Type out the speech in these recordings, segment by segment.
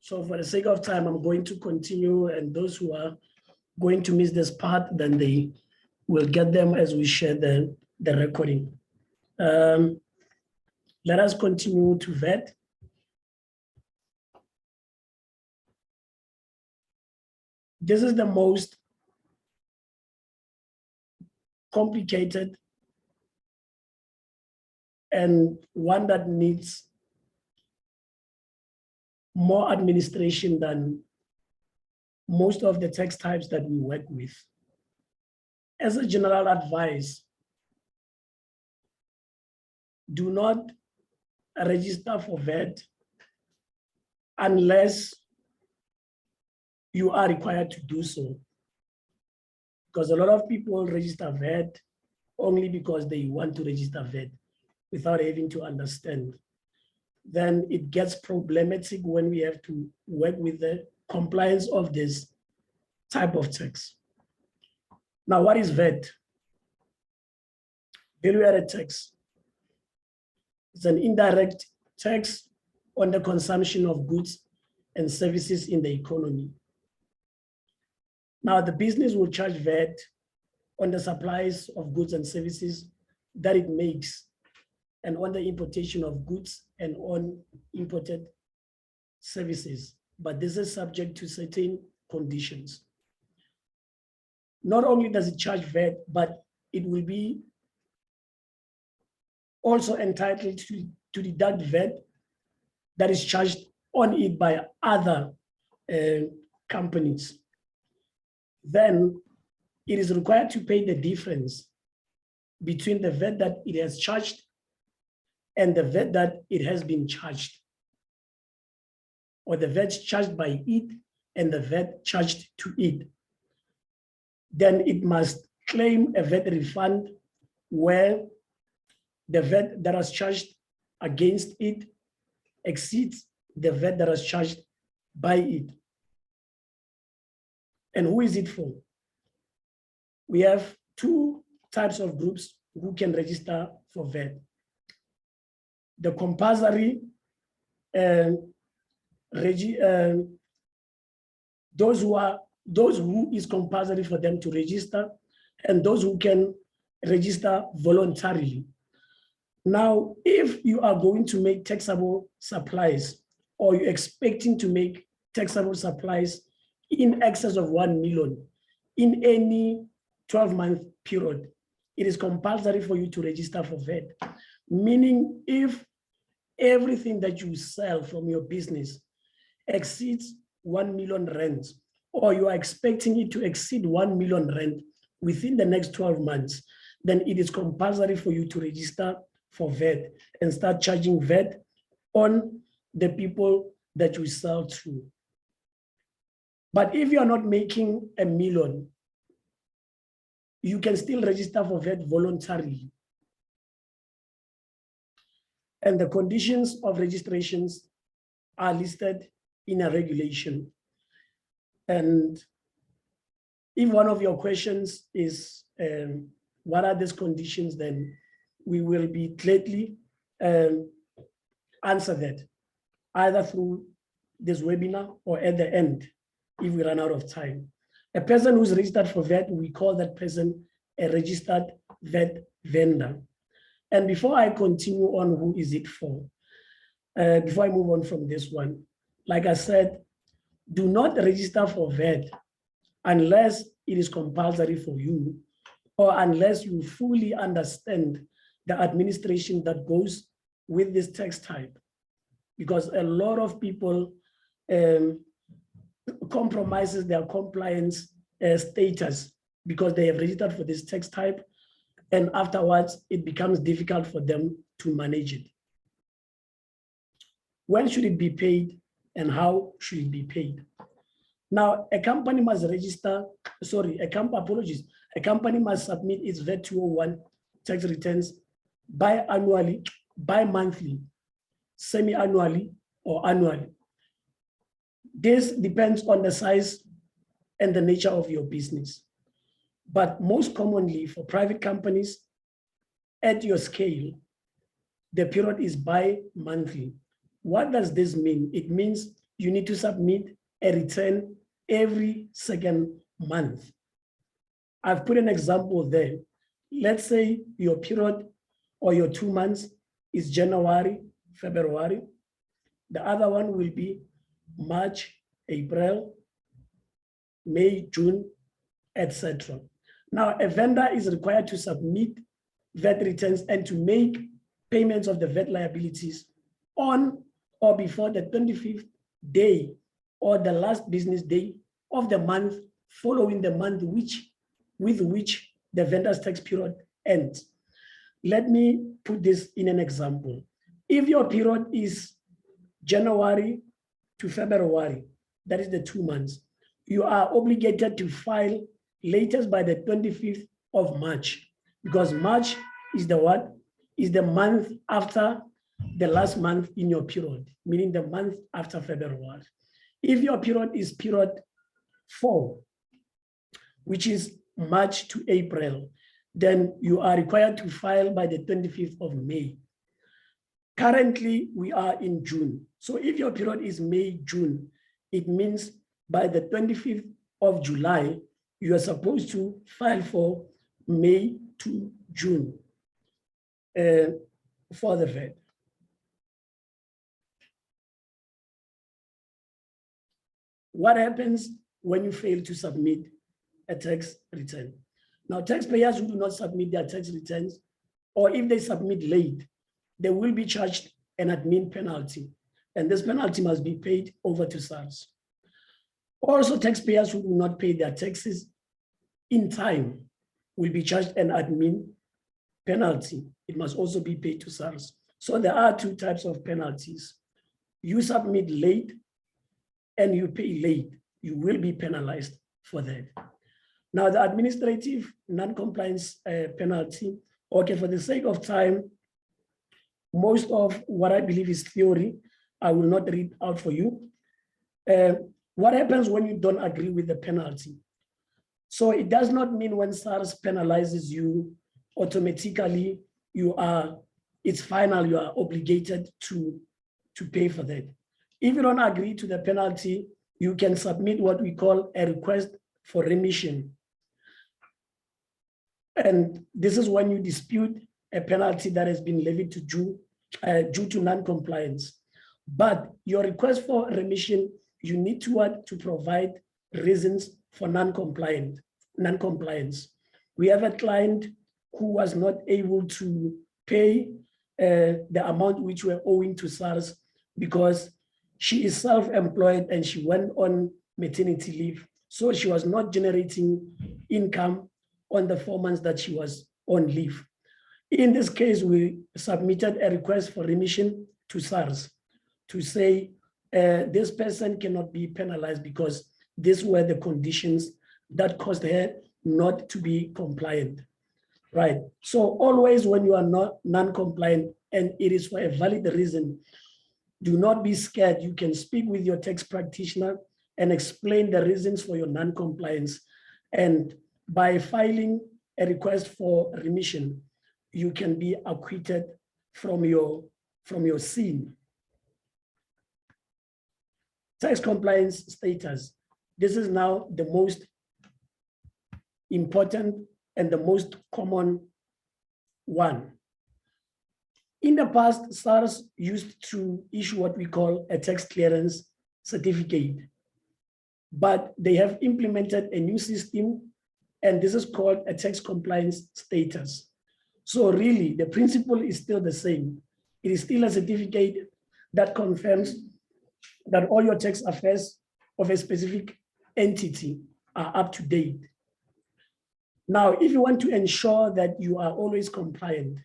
So for the sake of time, I'm going to continue, and those who are going to miss this part, then they will get them as we share the recording. Let us continue to vet. This is the most complicated and one that needs more administration than most of the tax types that we work with. As a general advice, do not register for VAT unless you are required to do so. Because a lot of people register VAT only because they want to register VAT without having to understand. Then it gets problematic when we have to work with the compliance of this type of tax. Now, what is VAT? Value-added tax. It's an indirect tax on the consumption of goods and services in the economy. Now, the business will charge VAT on the supplies of goods and services that it makes, and on the importation of goods and on imported services. But this is subject to certain conditions. Not only does it charge VAT, but it will be also entitled to deduct VAT that is charged on it by other companies. Then it is required to pay the difference between the VAT that it has charged and the VAT that it has been charged, or the VAT charged by it and the VAT charged to it. Then it must claim a VAT refund where the VAT that was charged against it exceeds the VAT that was charged by it. And who is it for? We have two types of groups who can register for VAT. The compulsory, those who is compulsory for them to register, and those who can register voluntarily. Now, if you are going to make taxable supplies, or you're expecting to make taxable supplies in excess of 1 million in any 12-month period, it is compulsory for you to register for VAT. Meaning, if everything that you sell from your business exceeds 1 million rand, or you are expecting it to exceed 1 million rand within the next 12 months, then it is compulsory for you to register for VAT and start charging VAT on the people that you sell to. But if you are not making 1 million, you can still register for VAT voluntarily. And the conditions of registrations are listed in a regulation. And if one of your questions is, what are these conditions, then we will be gladly answer that, either through this webinar or at the end, if we run out of time. A person who's registered for VAT, we call that person a registered VAT vendor. And before I continue on who is it for, before I move on from this one, like I said, do not register for VAT unless it is compulsory for you, or unless you fully understand the administration that goes with this tax type. Because a lot of people compromises their compliance status because they have registered for this tax type, and afterwards it becomes difficult for them to manage it. When should it be paid and how should it be paid? Now, a company must register, a company must submit its VAT 201 tax returns bi-annually, bi-monthly, semi-annually, or annually. This depends on the size and the nature of your business. But most commonly for private companies at your scale, the period is bi-monthly. What does this mean? It means you need to submit a return every second month. I've put an example there. Let's say your period or your 2 months is January, February. The other one will be March, April, May, June, etc. Now, a vendor is required to submit VAT returns and to make payments of the VAT liabilities on or before the 25th day or the last business day of the month following the month with which the vendor's tax period ends. Let me put this in an example. If your period is January to February, that is the 2 months, you are obligated to file latest by the 25th of March, because March is the what? Is the month after the last month in your period, meaning the month after February. If your period is period 4, which is March to April, then you are required to file by the 25th of May. Currently, we are in June. So if your period is May, June, it means by the 25th of July, you are supposed to file for May to June for the VAT. What happens when you fail to submit a tax return? Now, taxpayers who do not submit their tax returns, or if they submit late, they will be charged an admin penalty, and this penalty must be paid over to SARS. Also, taxpayers who do not pay their taxes in time will be charged an admin penalty. It must also be paid to SARS. So there are 2 types of penalties. You submit late and you pay late, you will be penalized for that. Now, the administrative non-compliance penalty, okay, for the sake of time, most of what I believe is theory, I will not read out for you. What happens when you don't agree with the penalty? So it does not mean when SARS penalizes you, automatically it's final, you are obligated to pay for that. If you don't agree to the penalty, you can submit what we call a request for remission. And this is when you dispute a penalty that has been levied to due to non-compliance. But your request for remission, you need to provide reasons for non-compliance. We have a client who was not able to pay the amount which we're owing to SARS because she is self-employed and she went on maternity leave. So she was not generating income on the 4 months that she was on leave. In this case, we submitted a request for remission to SARS to say this person cannot be penalized because these were the conditions that caused her not to be compliant, right? So always when you are not non-compliant and it is for a valid reason, do not be scared. You can speak with your tax practitioner and explain the reasons for your non-compliance. And by filing a request for remission, you can be acquitted from your sin. Tax compliance status. This is now the most important and the most common one. In the past, SARS used to issue what we call a tax clearance certificate, but they have implemented a new system, and this is called a tax compliance status. So really, the principle is still the same. It is still a certificate that confirms that all your tax affairs of a specific entity are up to date. Now, if you want to ensure that you are always compliant,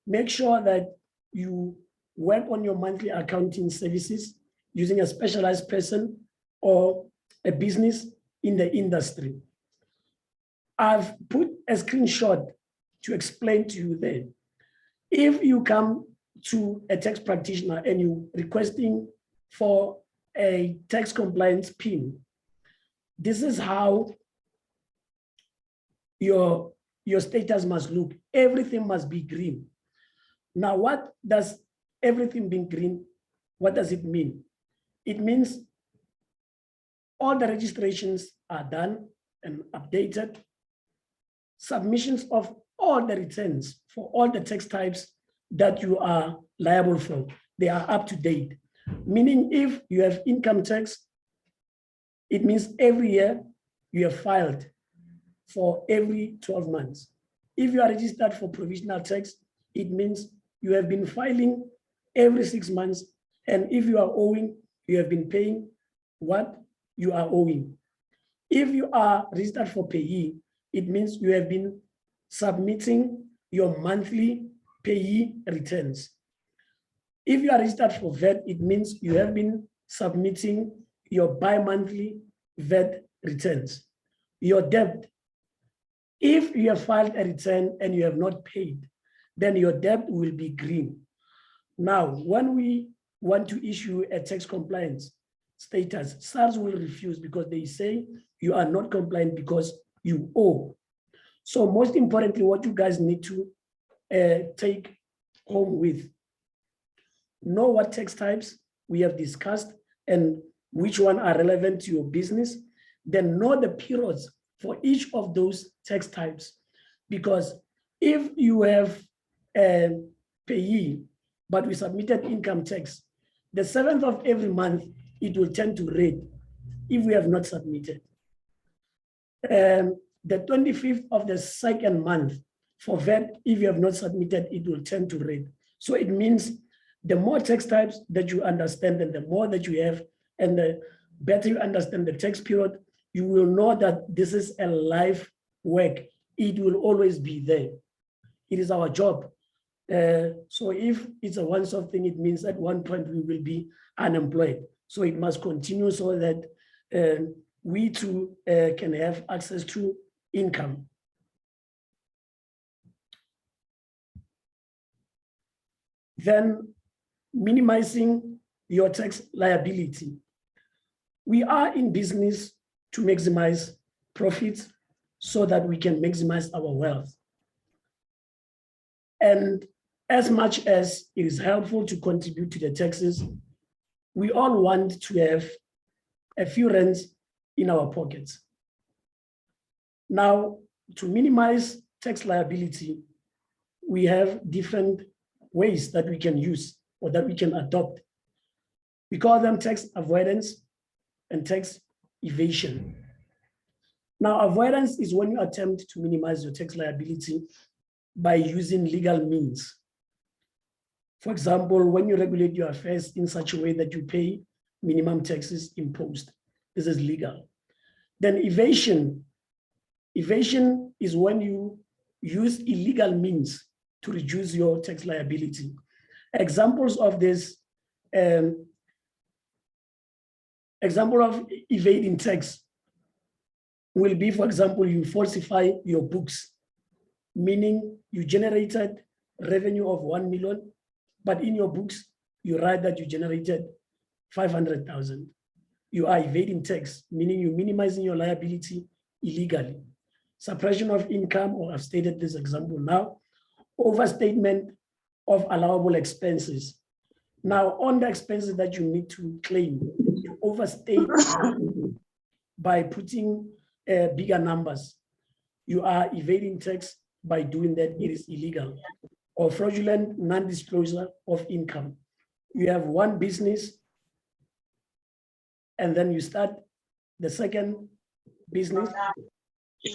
make sure that you work on your monthly accounting services using a specialized person or a business in the industry. I've put a screenshot to explain to you there. If you come to a tax practitioner and you're requesting for a tax compliance PIN, this is how your status must look. Everything must be green. Now, what does everything being green, what does it mean? It means all the registrations are done and updated. Submissions of all the returns for all the tax types that you are liable for, they are up to date. Meaning if you have income tax, it means every year you have filed for every 12 months. If you are registered for provisional tax, it means you have been filing every 6 months. And if you are owing, you have been paying what you are owing. If you are registered for payee, it means you have been submitting your monthly payee returns. If you are registered for VAT, it means you have been submitting your bi-monthly VAT returns. Your debt, if you have filed a return and you have not paid, then your debt will be green. Now, when we want to issue a tax compliance status, SARS will refuse because they say you are not compliant because you owe. So most importantly, what you guys need to take home with, know what tax types we have discussed and which one are relevant to your business, then know the periods for each of those tax types. Because if you have a payee, but we submitted income tax, the 7th of every month, it will tend to red if we have not submitted. The 25th of the second month for VAT, if you have not submitted, it will tend to red. So it means the more tax types that you understand and the more that you have, and the better you understand the tax period, you will know that this is a life work. It will always be there. It is our job. So if it's a once-off thing, it means at one point we will be unemployed. So it must continue so that we too can have access to income. Then minimizing your tax liability. We are in business to maximize profits so that we can maximize our wealth. And as much as it is helpful to contribute to the taxes, we all want to have a few rands in our pockets. Now, to minimize tax liability, we have different ways that we can use or that we can adopt. We call them tax avoidance and tax evasion. Now, avoidance is when you attempt to minimize your tax liability by using legal means. For example, when you regulate your affairs in such a way that you pay minimum taxes imposed, this is legal. Then evasion. Evasion is when you use illegal means to reduce your tax liability. Examples of this, example of evading tax will be, for example, you falsify your books, meaning you generated revenue of 1 million, but in your books, you write that you generated 500,000. You are evading tax, meaning you're minimizing your liability illegally. Suppression of income, or I've stated this example now. Overstatement of allowable expenses. Now, on the expenses that you need to claim, you overstate by putting bigger numbers. You are evading tax by doing that. It is illegal. Or fraudulent non-disclosure of income. You have one business, and then you start the second business,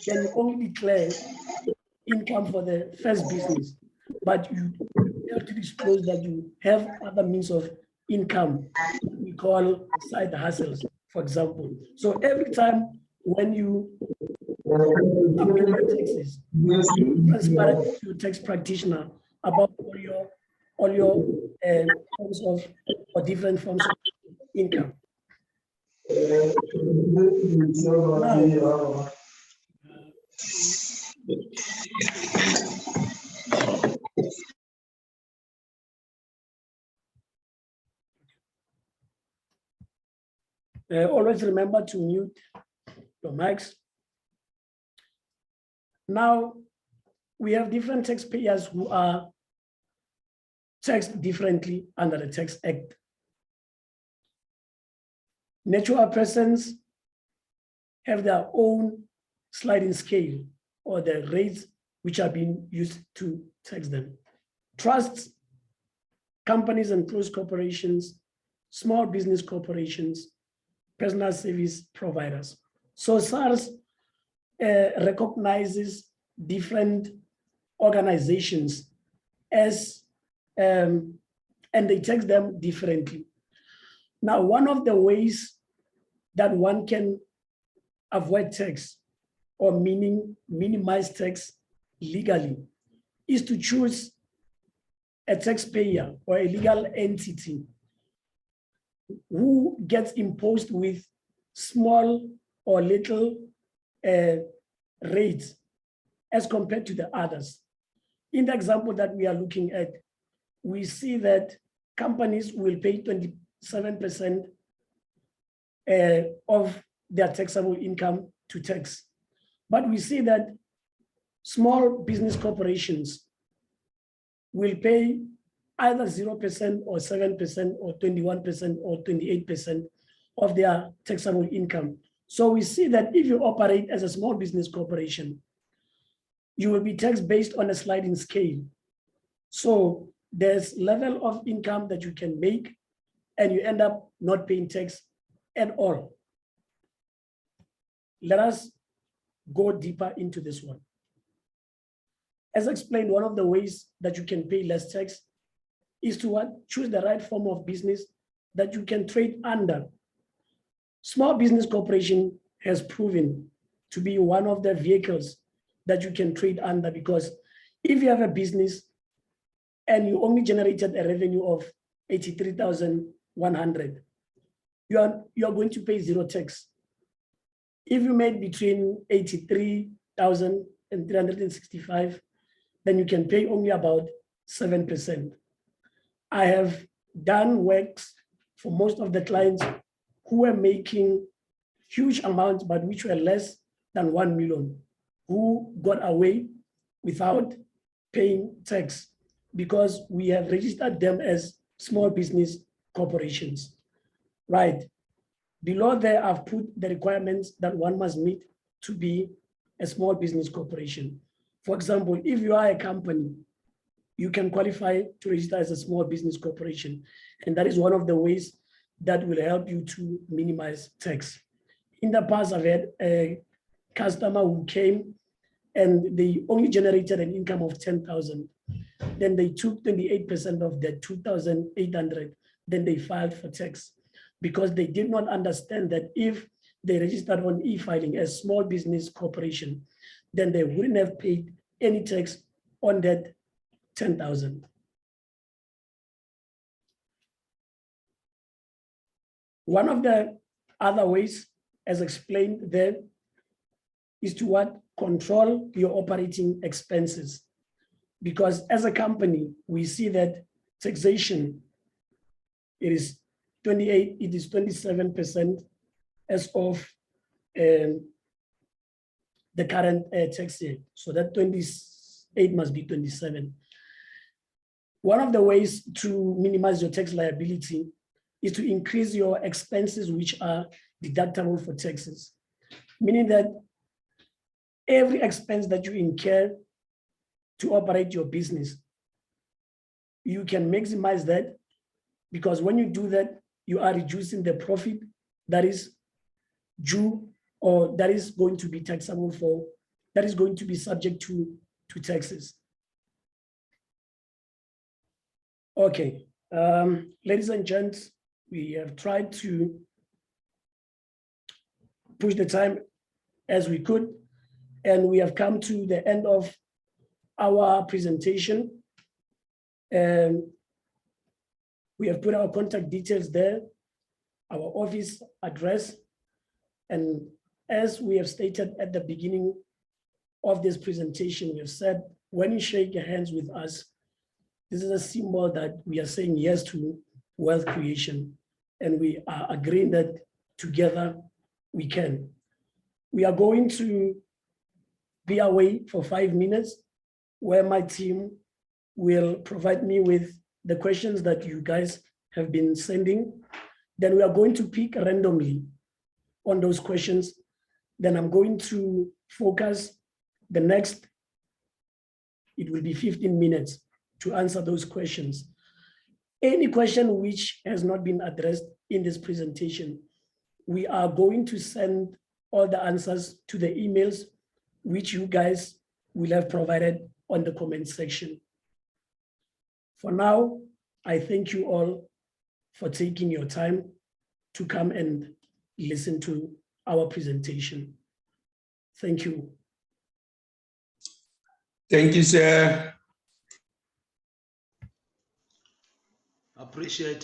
then you only declare income for the first business, but you have to disclose that you have other means of income we call side hustles, for example. So every time when you submit your taxes, be transparent to your tax practitioner about all your forms of or different forms of income. Now, always remember to mute your mics. Now, we have different taxpayers who are taxed differently under the Tax Act. Natural persons have their own sliding scale or the rates which are being used to tax them. Trusts, companies and close corporations, small business corporations, personal service providers. So SARS recognizes different organizations as, and they tax them differently. Now, one of the ways that one can avoid tax or minimize tax legally is to choose a taxpayer or a legal entity who gets imposed with small or little rates as compared to the others. In the example that we are looking at, we see that companies will pay 27% of their taxable income to tax. But we see that small business corporations will pay either 0% or 7% or 21% or 28% of their taxable income. So we see that if you operate as a small business corporation, you will be taxed based on a sliding scale. So there's level of income that you can make and you end up not paying tax at all. Let us go deeper into this one. As explained, one of the ways that you can pay less tax is to choose the right form of business that you can trade under. Small business corporation has proven to be one of the vehicles that you can trade under, because if you have a business and you only generated a revenue of 83,100, you are going to pay zero tax. If you made between 83,000 and 365, then you can pay only about 7%. I have done works for most of the clients who were making huge amounts, but which were less than 1 million, who got away without paying tax because we have registered them as small business corporations. Right. Below there, I've put the requirements that one must meet to be a small business corporation. For example, if you are a company, you can qualify to register as a small business corporation. And that is one of the ways that will help you to minimize tax. In the past, I've had a customer who came and they only generated an income of 10,000. Then they took 28% of that 2,800. Then they filed for tax because they did not understand that if they registered on e-filing as small business corporation, then they wouldn't have paid any tax on that 10,000. One of the other ways, as explained there, is to control your operating expenses. Because as a company, we see that taxation, it is 27% as of the current tax year. So that 28 must be 27. One of the ways to minimize your tax liability is to increase your expenses which are deductible for taxes, meaning that every expense that you incur to operate your business, you can maximize that, because when you do that, you are reducing the profit that is due or that is going to be taxable for, that is going to be subject to taxes. Okay, ladies and gents, we have tried to push the time as we could, and we have come to the end of our presentation. And we have put our contact details there, our office address, and as we have stated at the beginning of this presentation, we have said, when you shake your hands with us, this is a symbol that we are saying yes to wealth creation, and we are agreeing that together we can. We are going to be away for 5 minutes, where my team will provide me with the questions that you guys have been sending, Then we are going to pick randomly on those questions. Then I'm going to focus the next, it will be 15 minutes to answer those questions. Any question which has not been addressed in this presentation, we are going to send all the answers to the emails which you guys will have provided on the comment section. For now, I thank you all for taking your time to come and listen to our presentation. Thank you. Thank you, sir. Appreciate